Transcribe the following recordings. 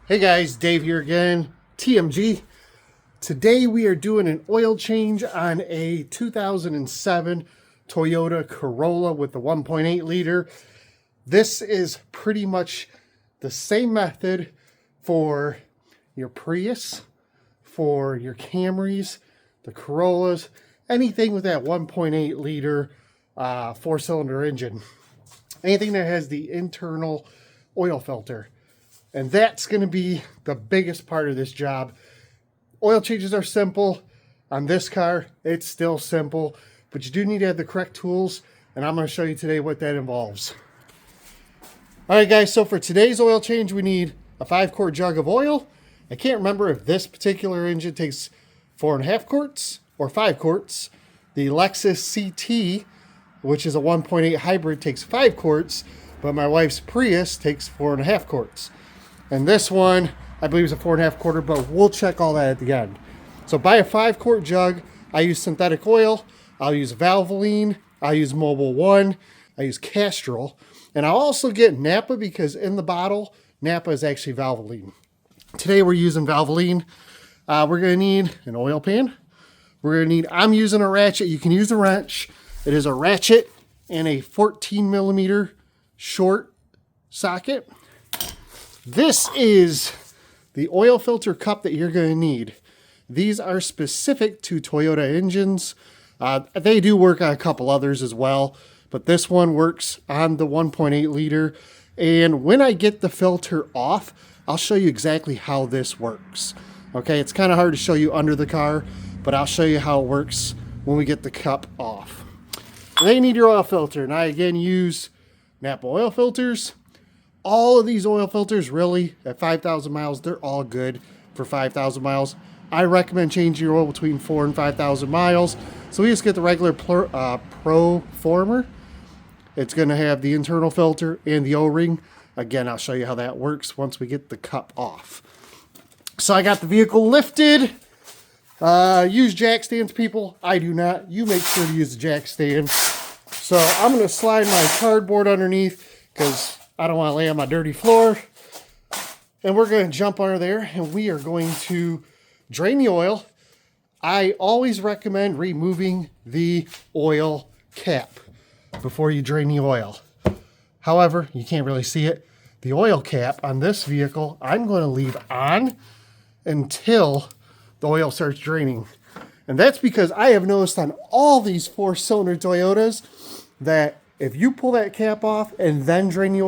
Hey guys, Dave here again, TMG. Today we are doing an oil change on a 2007 Toyota Corolla with the 1.8 liter. This is pretty much the same method for your Prius, for your Camrys, the Corollas, anything with that 1.8 liter four-cylinder engine. Anything that has the internal oil filter. And that's going to be the biggest part of this job. Oil changes are simple. On this car, it's still simple, but you do need to have the correct tools, and I'm going to show you today what that involves. All right, guys, so for today's oil change, we need a 5-quart jug of oil. I can't remember if this particular engine takes 4.5 quarts or 5 quarts. The Lexus CT, which is a 1.8 hybrid, takes 5 quarts, but my wife's Prius takes 4.5 quarts. And this one, I believe, is a 4.5 quarter, but we'll check all that at the end. So buy a 5-quart jug. I use synthetic oil. I'll use Valvoline. I'll use Mobil 1. I use Castrol. And I'll also get Napa because in the bottle, Napa is actually Valvoline. Today we're using Valvoline. We're going to need an oil pan. I'm using a ratchet. You can use a wrench. It is a ratchet and a 14 millimeter short socket. This is the oil filter cup that you're going to need. These are specific to Toyota engines. They do work on a couple others as well, but this one works on the 1.8 liter. And when I get the filter off, I'll show you exactly how this works. Okay, it's kind of hard to show you under the car, but I'll show you how it works when we get the cup off. Then you need your oil filter, and I again use Napa oil filters. All of these oil filters, really, at 5,000 miles, they're all good for 5,000 miles. I recommend changing your oil between 4,000 and 5,000 miles. So we just get the regular Pro Former. It's going to have the internal filter and the O-ring. Again, I'll show you how that works once we get the cup off. So I got the vehicle lifted. Use jack stands, people. I do not. You make sure to use the jack stand. So I'm going to slide my cardboard underneath because I don't want to lay on my dirty floor. And we're going to jump under there and we are going to drain the oil. I always recommend removing the oil cap before you drain the oil. However, you can't really see it. The oil cap on this vehicle, I'm going to leave on until the oil starts draining. And that's because I have noticed on all these 4-cylinder Toyotas that if you pull that cap off and then drain the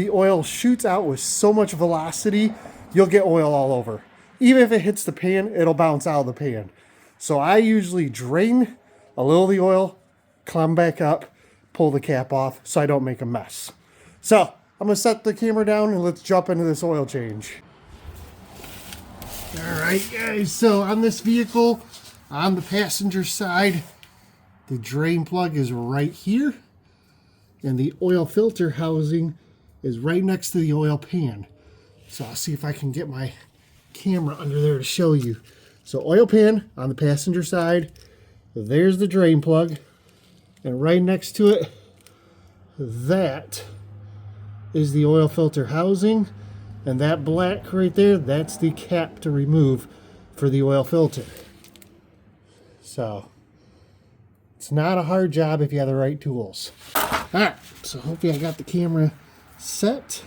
oil shoots out with so much velocity, you'll get oil all over. Even if it hits the pan, it'll bounce out of the pan. So I usually drain a little of the oil, climb back up, pull the cap off so I don't make a mess. So I'm going to set the camera down and let's jump into this oil change. All right, guys, so on this vehicle, on the passenger side, the drain plug is right here. And the oil filter housing is right next to the oil pan. So I'll see if I can get my camera under there to show you. So oil pan on the passenger side. There's the drain plug. And right next to it, that is the oil filter housing. And that black right there, that's the cap to remove for the oil filter. So it's not a hard job if you have the right tools. All right, so hopefully I got the camera set.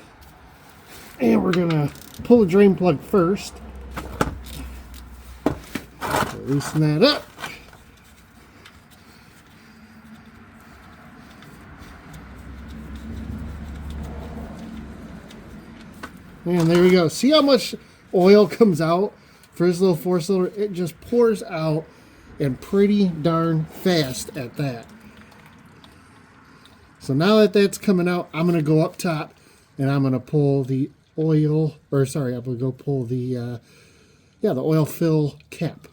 And we're gonna pull the drain plug first. Loosen that up. And there we go. See how much oil comes out for this little 4-cylinder? It just pours out and pretty darn fast at that. So now that that's coming out, I'm going to go up top and I'm going to pull the oil, I'm going to go pull the oil fill cap.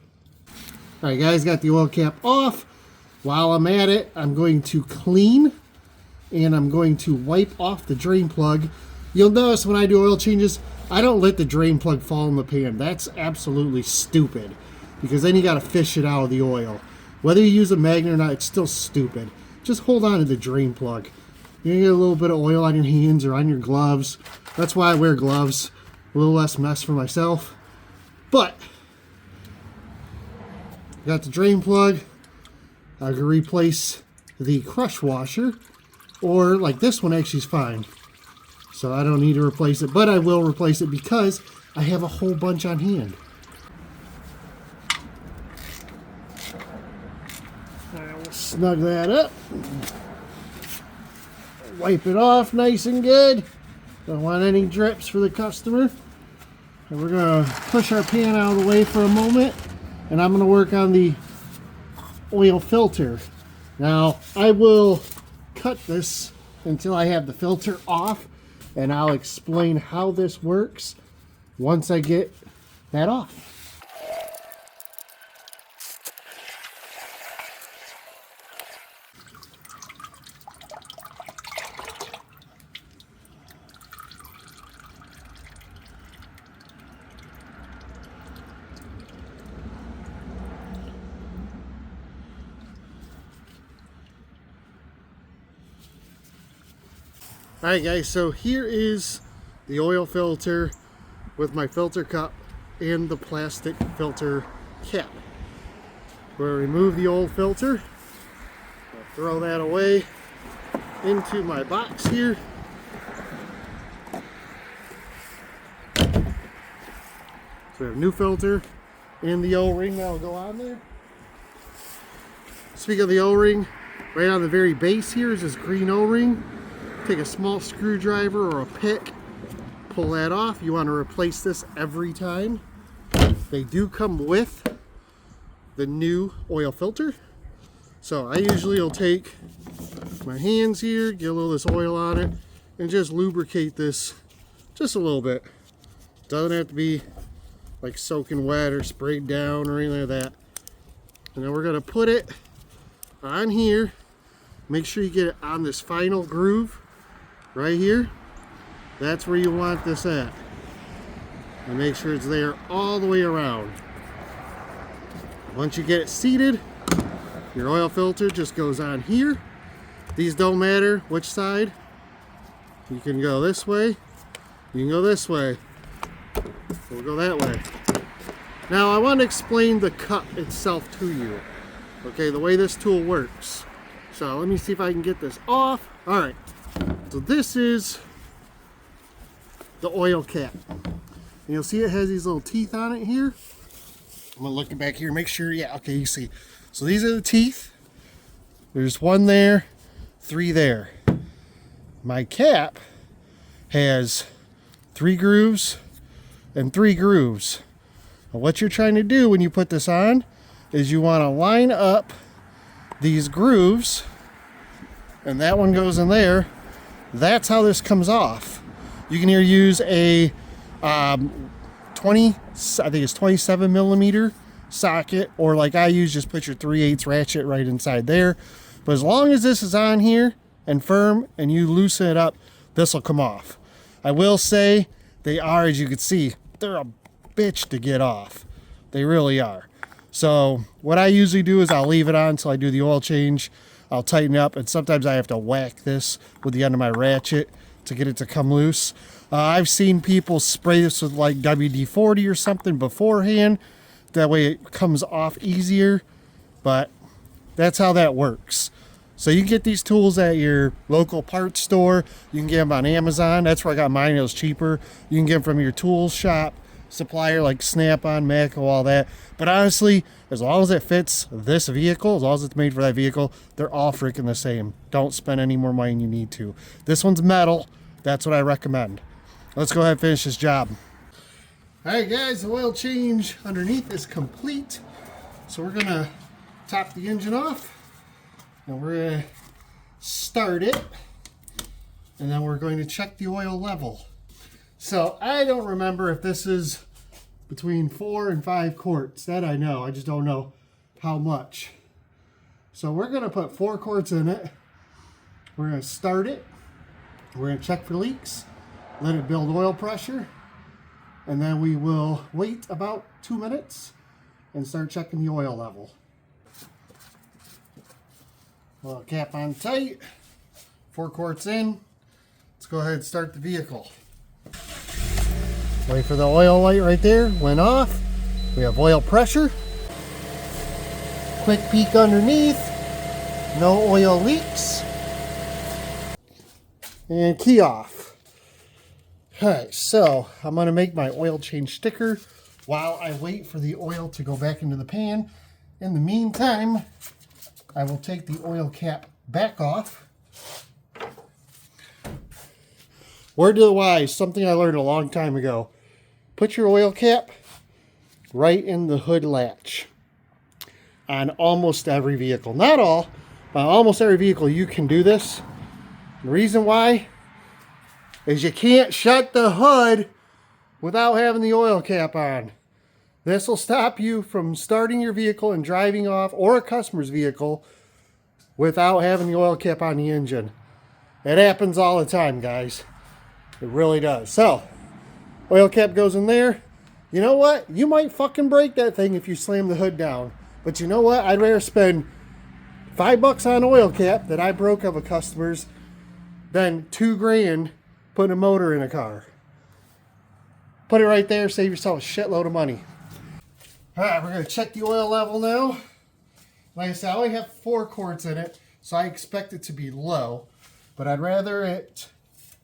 All right, guys, got the oil cap off. While I'm at it, I'm going to clean and I'm going to wipe off the drain plug. You'll notice when I do oil changes, I don't let the drain plug fall in the pan. That's absolutely stupid because then you got to fish it out of the oil. Whether you use a magnet or not, it's still stupid. Just hold on to the drain plug. You're going to get a little bit of oil on your hands or on your gloves. That's why I wear gloves. a little less mess for myself. But got the drain plug. I can replace the crush washer, or like this one actually is fine. So I don't need to replace it, but I will replace it because I have a whole bunch on hand. I will snug that up. Wipe it off nice and good. Don't want any drips for the customer. And we're gonna push our pan out of the way for a moment, and I'm gonna work on the oil filter. Now I will cut this until I have the filter off, and I'll explain how this works once I get that off. Alright guys, so here is the oil filter with my filter cup and the plastic filter cap. We're going to remove the old filter. I'll throw that away into my box here. So we have a new filter and the O-ring that will go on there. Speaking of the O-ring, right on the very base here is this green O-ring. Take a small screwdriver or a pick, pull that off. You want to replace this every time. They do come with the new oil filter. So I usually will take my hands here, get a little of this oil on it, and just lubricate this just a little bit. Doesn't have to be like soaking wet or sprayed down or anything like that. And then we're going to put it on here. Make sure you get it on this final groove right here. That's where you want this at. And make sure it's there all the way around. Once you get it seated, your oil filter just goes on here. These don't matter which side. You can go this way, you can go this way. We'll go that way. Now I want to explain the cup itself to you. Okay, the way this tool works. So let me see if I can get this off. Alright, so this is the oil cap. And you'll see it has these little teeth on it here. I'm gonna look back here, make sure, yeah, okay, you see. So these are the teeth. There's one there, three there. My cap has 3 grooves and 3 grooves. Now what you're trying to do when you put this on is you want to line up these grooves, and that one goes in there. That's how this comes off. You can either use a 27 millimeter socket, or like I use, just put your 3/8 ratchet right inside there. But as long as this is on here and firm and you loosen it up, this will come off. I will say they are, as you can see, they're a bitch to get off. They really are. So what I usually do is I'll leave it on until I do the oil change. I'll tighten up, and sometimes I have to whack this with the end of my ratchet to get it to come loose. I've seen people spray this with like WD-40 or something beforehand. That way it comes off easier, but that's how that works. So you can get these tools at your local parts store. You can get them on Amazon. That's where I got mine. It was cheaper. You can get them from your tools shop supplier like Snap-on, Matco, all that. But honestly, as long as it fits this vehicle, as long as it's made for that vehicle, they're all freaking the same. Don't spend any more money than you need to. This one's metal. That's what I recommend. Let's go ahead and finish this job. All right, guys, the oil change underneath is complete. So we're gonna top the engine off, and we're gonna start it, and then we're going to check the oil level. So I don't remember if this is between 4 and 5 quarts. That I know. I just don't know how much. So we're going to put 4 quarts in it. We're going to start it. We're going to check for leaks. Let it build oil pressure. And then we will wait about 2 minutes and start checking the oil level. Well, cap on tight. 4 quarts in. Let's go ahead and start the vehicle. Wait for the oil light right there. Went off. We have oil pressure. Quick peek underneath. No oil leaks. And key off. Alright, so I'm going to make my oil change sticker while I wait for the oil to go back into the pan. In the meantime, I will take the oil cap back off. Word to the wise, something I learned a long time ago. Put your oil cap right in the hood latch on almost every vehicle. Not all, but almost every vehicle you can do this. The reason why is you can't shut the hood without having the oil cap on. This will stop you from starting your vehicle and driving off, or a customer's vehicle, without having the oil cap on the engine. It happens all the time, guys. It really does. So, oil cap goes in there. You know what? You might fucking break that thing if you slam the hood down. But you know what? I'd rather spend $5 on oil cap that I broke of a customer's than $2,000 putting a motor in a car. Put it right there. Save yourself a shitload of money. Alright, we're going to check the oil level now. Like I said, I only have 4 quarts in it, so I expect it to be low. But I'd rather it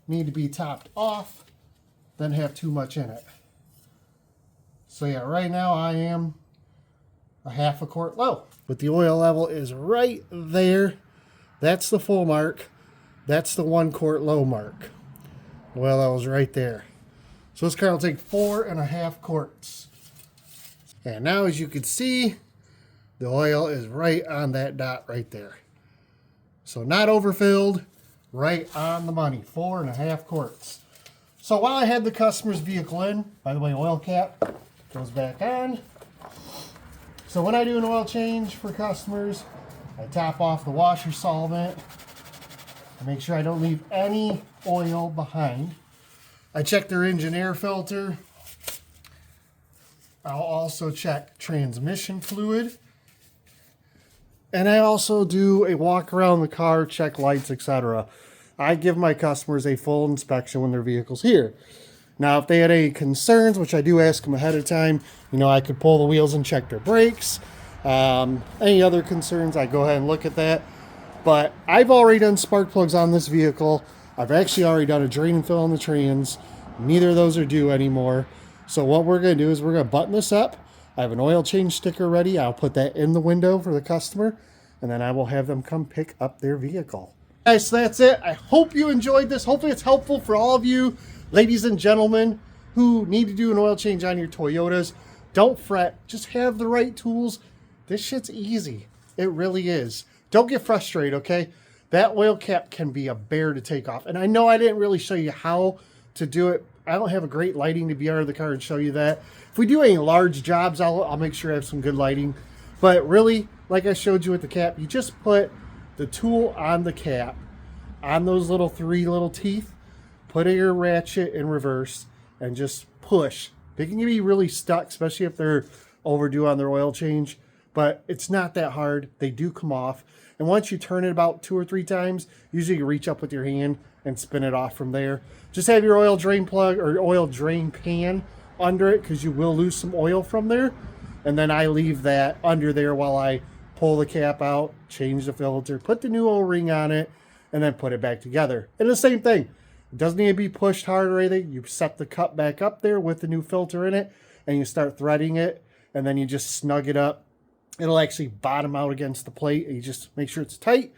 need to be topped off than have too much in it. So yeah, right now I am a half a quart low. But the oil level is right there. That's the full mark. That's the 1 quart low mark. Oil level's right there. So this car will take 4.5 quarts. And now, as you can see, the oil is right on that dot right there. So not overfilled, right on the money, 4.5 quarts. So while I had the customer's vehicle in, by the way, oil cap goes back on. So when I do an oil change for customers, I top off the washer solvent. I make sure I don't leave any oil behind. I check their engine air filter. I'll also check transmission fluid. And I also do a walk around the car, check lights, etc. I give my customers a full inspection when their vehicle's here. Now, if they had any concerns, which I do ask them ahead of time, you know, I could pull the wheels and check their brakes. Any other concerns, I go ahead and look at that. But I've already done spark plugs on this vehicle. I've actually already done a drain and fill on the trans. Neither of those are due anymore. So what we're going to do is we're going to button this up. I have an oil change sticker ready. I'll put that in the window for the customer. And then I will have them come pick up their vehicle. Guys, so that's it. I hope you enjoyed this. Hopefully it's helpful for all of you, ladies and gentlemen, who need to do an oil change on your Toyotas. Don't fret. Just have the right tools. This shit's easy. It really is. Don't get frustrated, okay? That oil cap can be a bear to take off. And I know I didn't really show you how to do it. I don't have a great lighting to be out of the car and show you that. If we do any large jobs, I'll make sure I have some good lighting. But really, like I showed you with the cap, you just put the tool on the cap, on those little 3 little teeth, put your ratchet in reverse, and just push. They can be really stuck, especially if they're overdue on their oil change. But it's not that hard. They do come off. And once you turn it about 2 or 3 times, usually you reach up with your hand and spin it off from there. Just have your oil drain plug or oil drain pan under it, because you will lose some oil from there. And then I leave that under there while I pull the cap out, change the filter, put the new O-ring on it, and then put it back together. And the same thing. It doesn't need to be pushed hard or anything. You set the cup back up there with the new filter in it, and you start threading it, and then you just snug it up. It'll actually bottom out against the plate, and you just make sure it's tight,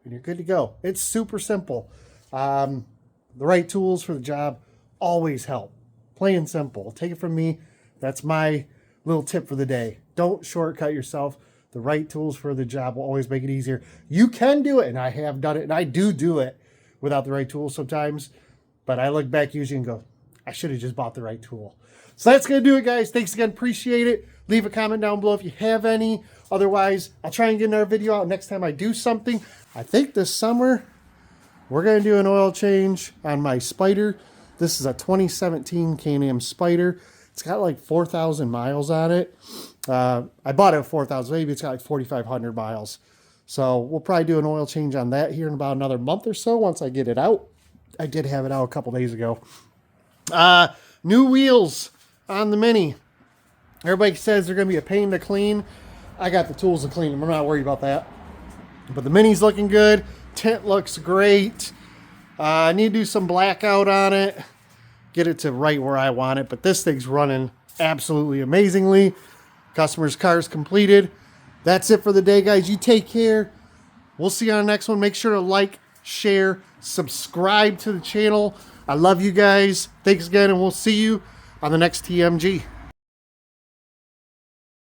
and you're good to go. It's super simple. The right tools for the job always help. Plain and simple. Take it from me. That's my little tip for the day. Don't shortcut yourself. The right tools for the job will always make it easier. You can do it, and I have done it, and I do it without the right tools sometimes. But I look back usually and go, I should have just bought the right tool. So that's going to do it, guys. Thanks again. Appreciate it. Leave a comment down below if you have any. Otherwise, I'll try and get another video out next time I do something. I think this summer, we're going to do an oil change on my Spider. This is a 2017 Can-Am Spider. It's got like 4,000 miles on it. I bought it at 4,000. Maybe it's got like 4,500 miles. So we'll probably do an oil change on that here in about another month or so once I get it out. I did have it out a couple days ago. New wheels on the Mini. Everybody says they're going to be a pain to clean. I got the tools to clean them. I'm not worried about that. But the Mini's looking good. Tint looks great. I need to do some blackout on it. Get it to right where I want it. But this thing's running absolutely amazingly. Customer's car's completed. That's it for the day, guys. You take care. We'll see you on the next one. Make sure to like, share, subscribe to the channel. I love you guys. Thanks again, and we'll see you on the next TMG.